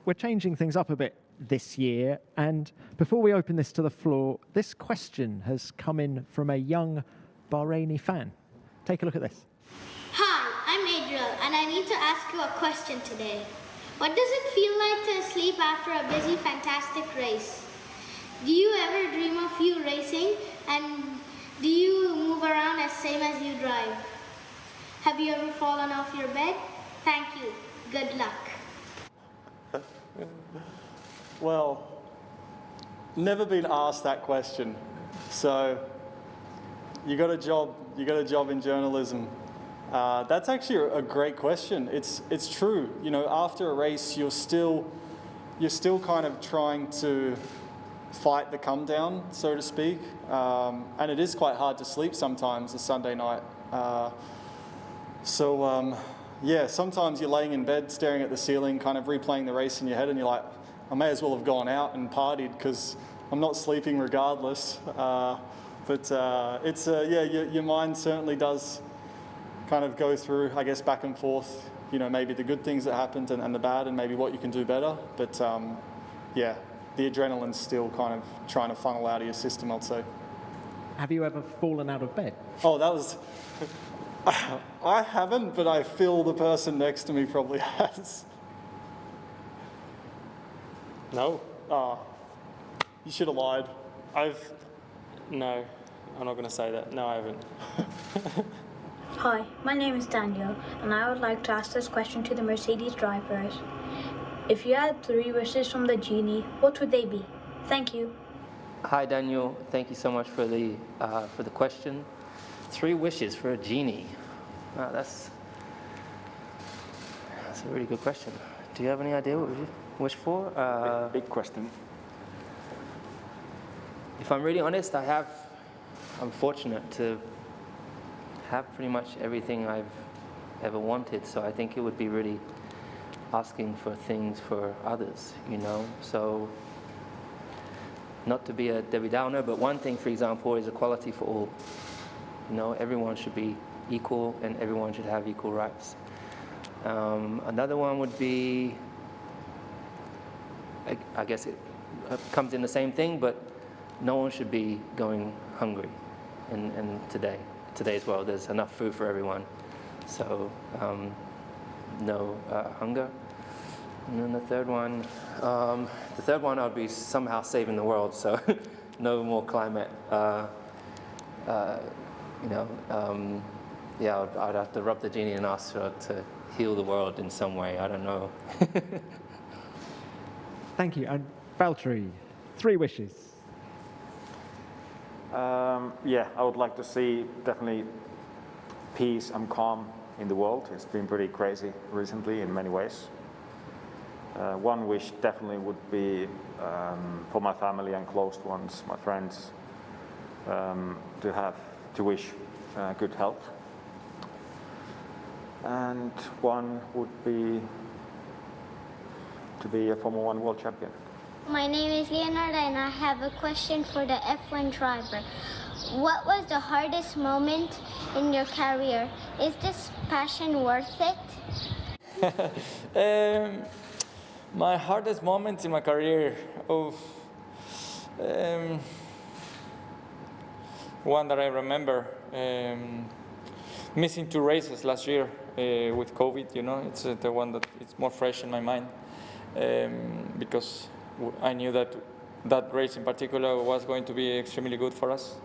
we're changing things up a bit this year, and before we open this to the floor, this question has come in from a young Bahraini fan. Take a look at this. Hi, I'm Adriel, and I need to ask you a question today. What does it feel like to sleep after a busy, fantastic race? Do you ever dream of you racing, and do you move around as same as you drive? Have you ever fallen off your bed? Thank you. Good luck. Well, never been asked that question. So you got a job in journalism. That's actually a great question. It's true. You know, after a race, you're still kind of trying to fight the come down, so to speak. And it is quite hard to sleep sometimes a Sunday night. Yeah, sometimes you're laying in bed, staring at the ceiling, kind of replaying the race in your head, and you're like, I may as well have gone out and partied because I'm not sleeping regardless. Your mind certainly does kind of go through, I guess, back and forth, you know, maybe the good things that happened and the bad and maybe what you can do better. But the adrenaline's still kind of trying to funnel out of your system, I'd say. Have you ever fallen out of bed? Oh, that was... I haven't, but I feel the person next to me probably has. No. You should have lied. No, I'm not going to say that. No, I haven't. Hi, my name is Daniel, and I would like to ask this question to the Mercedes drivers. If you had 3 wishes from the Genie, what would they be? Thank you. Hi, Daniel. Thank you so much for the question. 3 wishes for a genie. Wow, that's a really good question. Do you have any idea what you wish for? Big question. If I'm really honest, I'm fortunate to have pretty much everything I've ever wanted. So I think it would be really asking for things for others, you know. So not to be a Debbie Downer, but one thing, for example, is equality for all. You know, everyone should be equal and everyone should have equal rights. Another one would be, I guess it comes in the same thing, but no one should be going hungry in today's world. There's enough food for everyone. So no hunger. And then the third one I'd be somehow saving the world. So no more climate. I'd have to rub the genie and ask her to heal the world in some way. I don't know. Thank you. And Valtteri, 3 wishes. I would like to see definitely peace and calm in the world. It's been pretty crazy recently in many ways. One wish definitely would be for my family and close ones, my friends, to wish good health. And one would be to be a Formula 1 world champion. My name is Leonard, and I have a question for the F1 driver. What was the hardest moment in your career? Is this passion worth it? My hardest moment in my career, one that I remember, missing 2 races last year with COVID. You know, it's the one that it's more fresh in my mind because I knew that race in particular was going to be extremely good for us.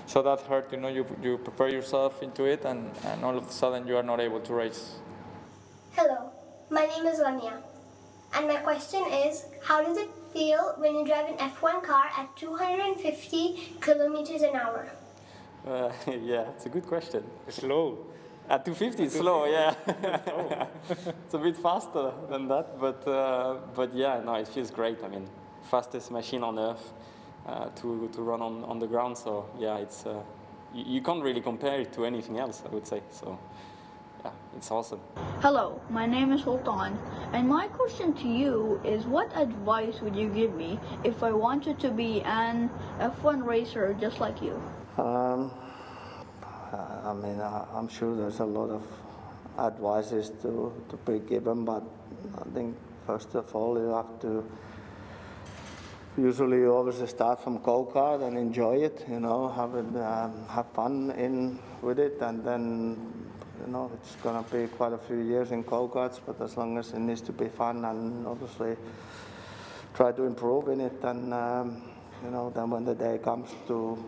So that hurt. You know, you prepare yourself into it, and all of a sudden you are not able to race. Hello, my name is Lamia, and my question is, how does it feel when you drive an F1 car at 250 kilometers an hour? Yeah, it's a good question. It's slow. At 250, it's slow, yeah. It's a bit faster than that, but yeah, no, it feels great. I mean, fastest machine on earth to run on the ground. So yeah, it's you can't really compare it to anything else, I would say. So yeah, it's awesome. Hello, my name is Sultan, and my question to you is, what advice would you give me if I wanted to be an F1 racer just like you? I'm sure there's a lot of advices to be given, but I think first of all, you have to. Usually, you always start from go-kart and enjoy it. Have fun with it, and then. It's going to be quite a few years in go-karts, but as long as it needs to be fun and obviously try to improve in it, and then when the day comes to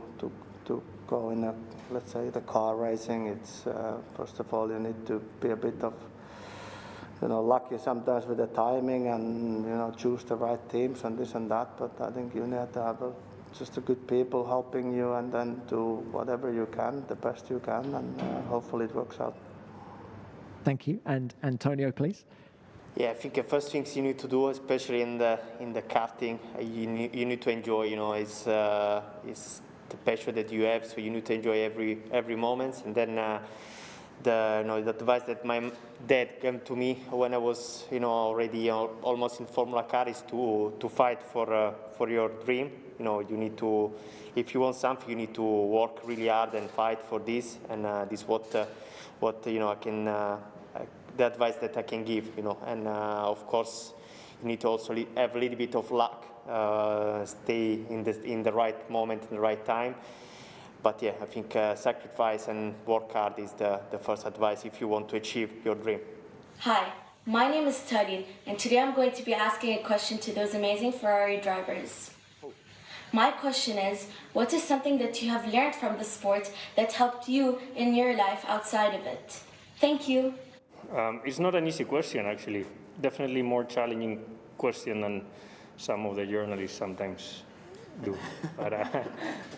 go in let's say the car racing, it's first of all you need to be a bit of lucky sometimes with the timing and choose the right teams and this and that. But I think you need to have just a good people helping you, and then do whatever you can, the best you can, and hopefully it works out. Thank you. And Antonio, please. Yeah, I think the first things you need to do, especially in the karting, you need to enjoy. It's the passion that you have, so you need to enjoy every moment. And then the advice that my dad gave to me when I was already almost in Formula Car is to fight for your dream. You need to, if you want something, you need to work really hard and fight for this. And this is what I can, the advice that I can give. And of course, you need to also have a little bit of luck, stay in the right moment, in the right time. But yeah, I think sacrifice and work hard is the first advice if you want to achieve your dream. Hi, my name is Tadin, and today I'm going to be asking a question to those amazing Ferrari drivers. My question is, what is something that you have learned from the sport that helped you in your life outside of it? Thank you. It's not an easy question, actually. Definitely more challenging question than some of the journalists sometimes do. But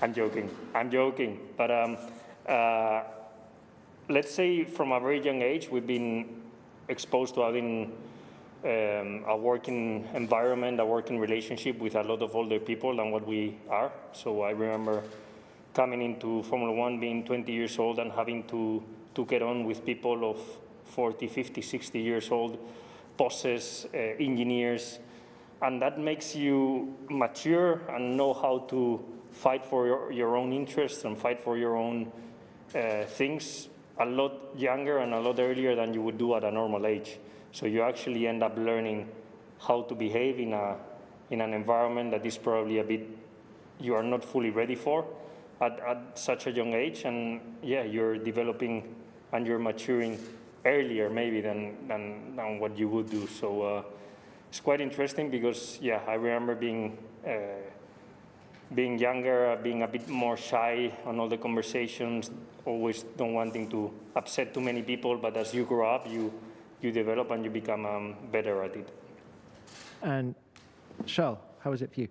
I'm joking. But let's say from a very young age, we've been exposed to having a working environment, a working relationship with a lot of older people than what we are. So I remember coming into Formula One, being 20 years old and having to get on with people of 40, 50, 60 years old, bosses, engineers, and that makes you mature and know how to fight for your own interests and fight for your own things a lot younger and a lot earlier than you would do at a normal age. So you actually end up learning how to behave in an environment that is probably a bit you are not fully ready for at such a young age. And yeah, you're developing and you're maturing earlier maybe than what you would do. So it's quite interesting because yeah, I remember being younger, being a bit more shy on all the conversations, always don't wanting to upset too many people. But as you grow up, you develop and you become better at it. And Charles, how was it for you?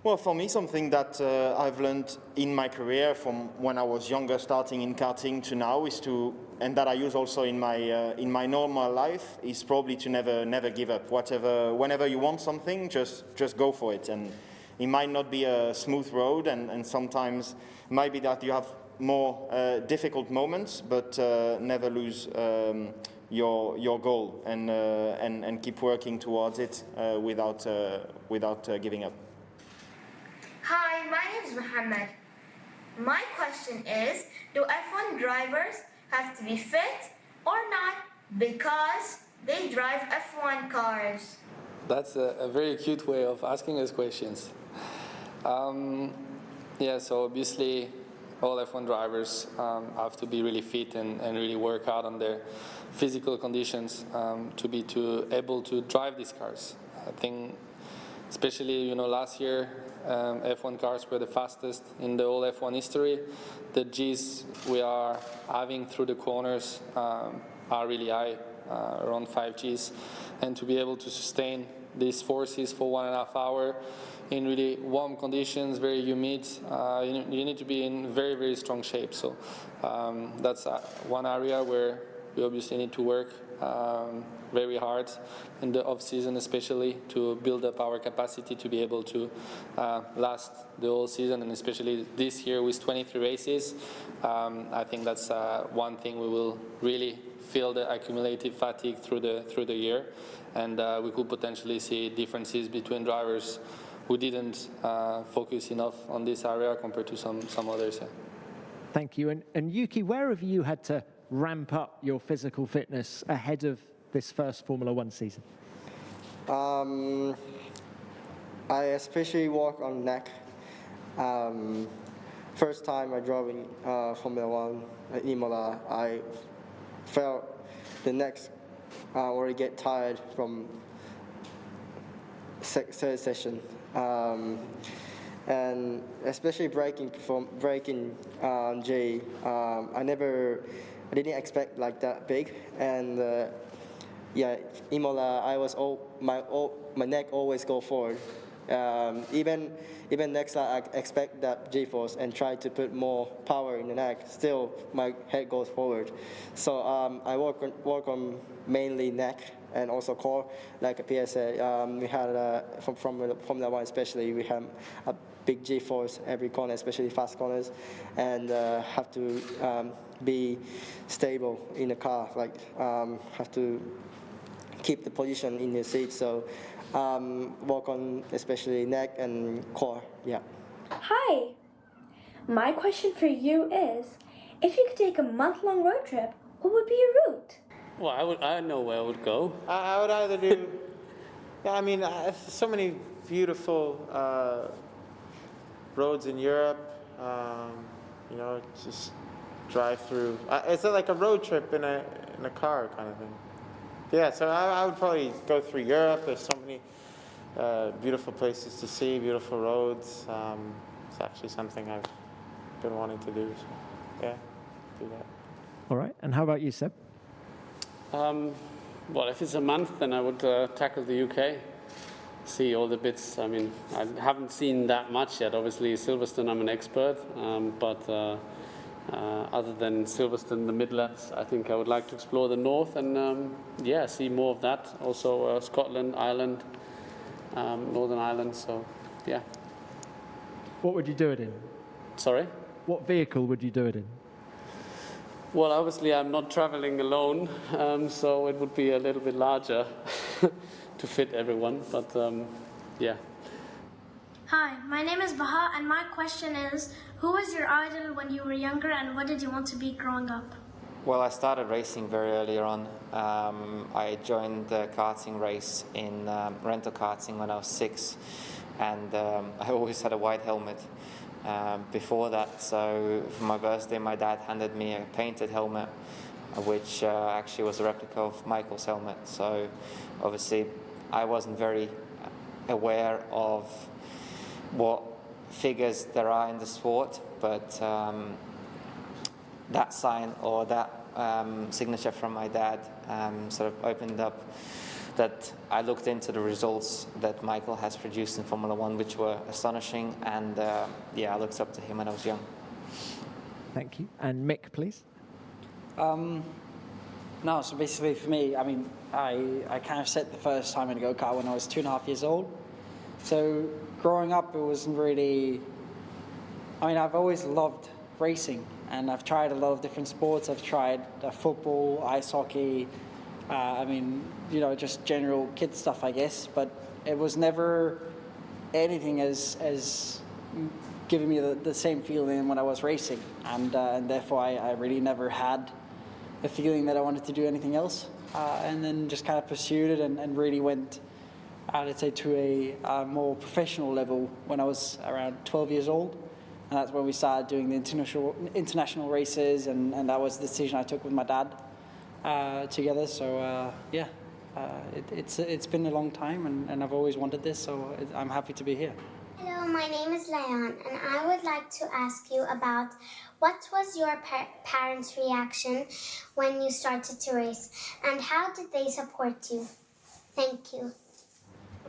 Well, for me, something that I've learned in my career from when I was younger, starting in karting to now, is to, and that I use also in my normal life, is probably to never give up. Whenever you want something, just go for it. And it might not be a smooth road, and sometimes might be that you have more difficult moments, but never lose your goal and keep working towards it without giving up. Hi, my name is Mohammed. My question is, do F1 drivers have to be fit or not because they drive F1 cars? That's a very cute way of asking us questions. Yeah, so obviously all F1 drivers have to be really fit and really work hard on their physical conditions to be able to drive these cars. I think especially, last year F1 cars were the fastest in the whole F1 history. The Gs we are having through the corners are really high, around 5 Gs. And to be able to sustain these forces for 1.5 hours in really warm conditions, very humid, you need to be in very, very strong shape. So that's one area where we obviously need to work very hard in the off-season, especially to build up our capacity to be able to last the whole season, and especially this year with 23 races. I think that's one thing we will really feel the accumulated fatigue through the year, and we could potentially see differences between drivers who didn't focus enough on this area compared to some others. Yeah. Thank you. And Yuki, where have you had to ramp up your physical fitness ahead of this first Formula One season? I especially work on neck. First time I drove in Formula One at Imola, I felt the neck already get tired from third session, and especially braking G. I didn't expect like that big, and yeah, Imola, my neck always go forward. Even next time I expect that G-force and try to put more power in the neck, still my head goes forward. So I work on mainly neck and also core. Like Pierre said, we had from Formula One especially, we have a big G-force every corner, especially fast corners, and have to be stable in the car. Like have to keep the position in the seat. So work on especially neck and core. Yeah. Hi. My question for you is, if you could take a month-long road trip, what would be your route? Well, I know where I would go. I would either do. Yeah, I mean, so many beautiful roads in Europe. You know, just drive through. It's like a road trip in a car kind of thing. Yeah, so I would probably go through Europe. There's so many beautiful places to see, beautiful roads. It's actually something I've been wanting to do. So, yeah, do that. All right. And how about you, Seb? Well, if it's a month, then I would tackle the UK, see all the bits. I mean, I haven't seen that much yet. Obviously, Silverstone, I'm an expert, but other than Silverstone, the Midlands, I think I would like to explore the north and, yeah, see more of that. Also, Scotland, Ireland, Northern Ireland, so, yeah. What would you do it in? Sorry? What vehicle would you do it in? Well, obviously, I'm not traveling alone, so it would be a little bit larger to fit everyone, but, yeah. Hi, my name is Baha, and my question is, who was your idol when you were younger, and what did you want to be growing up? Well, I started racing very early on. I joined the karting race in rental karting when I was 6, and I always had a white helmet. Before that, so for my birthday, my dad handed me a painted helmet, which actually was a replica of Michael's helmet. So obviously, I wasn't very aware of what figures there are in the sport, but that sign or that signature from my dad sort of opened up that I looked into the results that Michael has produced in Formula One, which were astonishing, and yeah, I looked up to him when I was young. Thank you. And Mick, please. No, so basically for me, I mean, I kind of set the first time in a go-kart when I was 2.5 years old. So growing up, it wasn't really, I mean, I've always loved racing, and I've tried a lot of different sports. I've tried football, ice hockey, I mean, you know, just general kid stuff, I guess, but it was never anything as giving me the same feeling when I was racing, and therefore I really never had a feeling that I wanted to do anything else, and then just kind of pursued it and really went, let's say, to a more professional level when I was around 12 years old, and that's when we started doing the international races, and that was the decision I took with my dad together. So yeah, it's been a long time, and I've always wanted this, so I'm happy to be here. Hello, my name is Leon, and I would like to ask you about what was your parents' reaction when you started to race, and how did they support you? Thank you.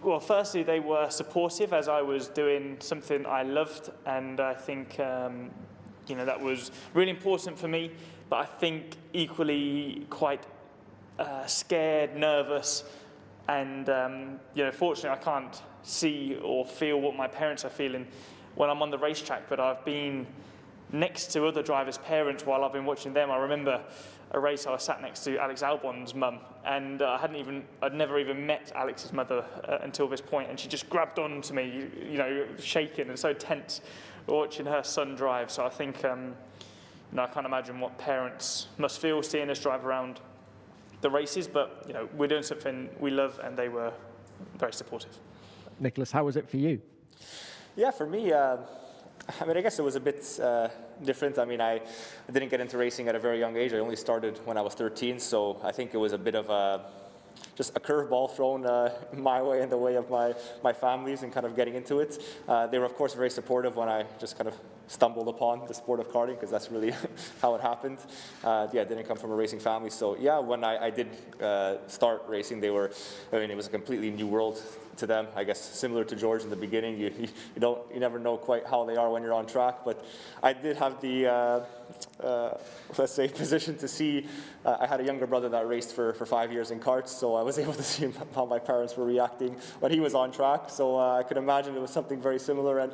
Well, firstly, they were supportive as I was doing something I loved, and I think you know, that was really important for me. But I think equally quite scared, nervous, and you know, fortunately, I can't see or feel what my parents are feeling when I'm on the racetrack. But I've been next to other drivers' parents while I've been watching them. I remember a race I was sat next to Alex Albon's mum, and I'd never even met Alex's mother until this point, and she just grabbed on to me, you know, shaking and so tense, watching her son drive. So I think, you know, I can't imagine what parents must feel seeing us drive around the races, but you know, we're doing something we love, and they were very supportive. Nicholas, how was it for you? Yeah, for me, I mean, I guess it was a bit different. I mean, I didn't get into racing at a very young age. I only started when I was 13, so I think it was a bit of just a curveball thrown my way in the way of my family's and kind of getting into it. They were, of course, very supportive when I just kind of stumbled upon the sport of karting, because that's really how it happened. Yeah, I didn't come from a racing family, so yeah, when I did start racing, it was a completely new world to them. I guess similar to George in the beginning, you never know quite how they are when you're on track. But I did have the let's say position to see. I had a younger brother that raced for 5 years in karts, so I was able to see how my parents were reacting when he was on track. So I could imagine it was something very similar.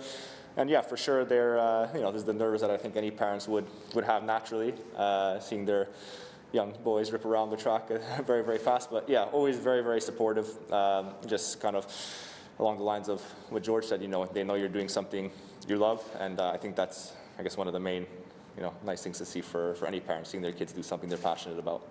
And yeah, for sure, there's the nerves that I think any parents would have naturally, seeing their young boys rip around the track very, very fast. But yeah, always very, very supportive. Just kind of along the lines of what George said, they know you're doing something you love. And I think that's, I guess, one of the main, nice things to see for any parent, seeing their kids do something they're passionate about.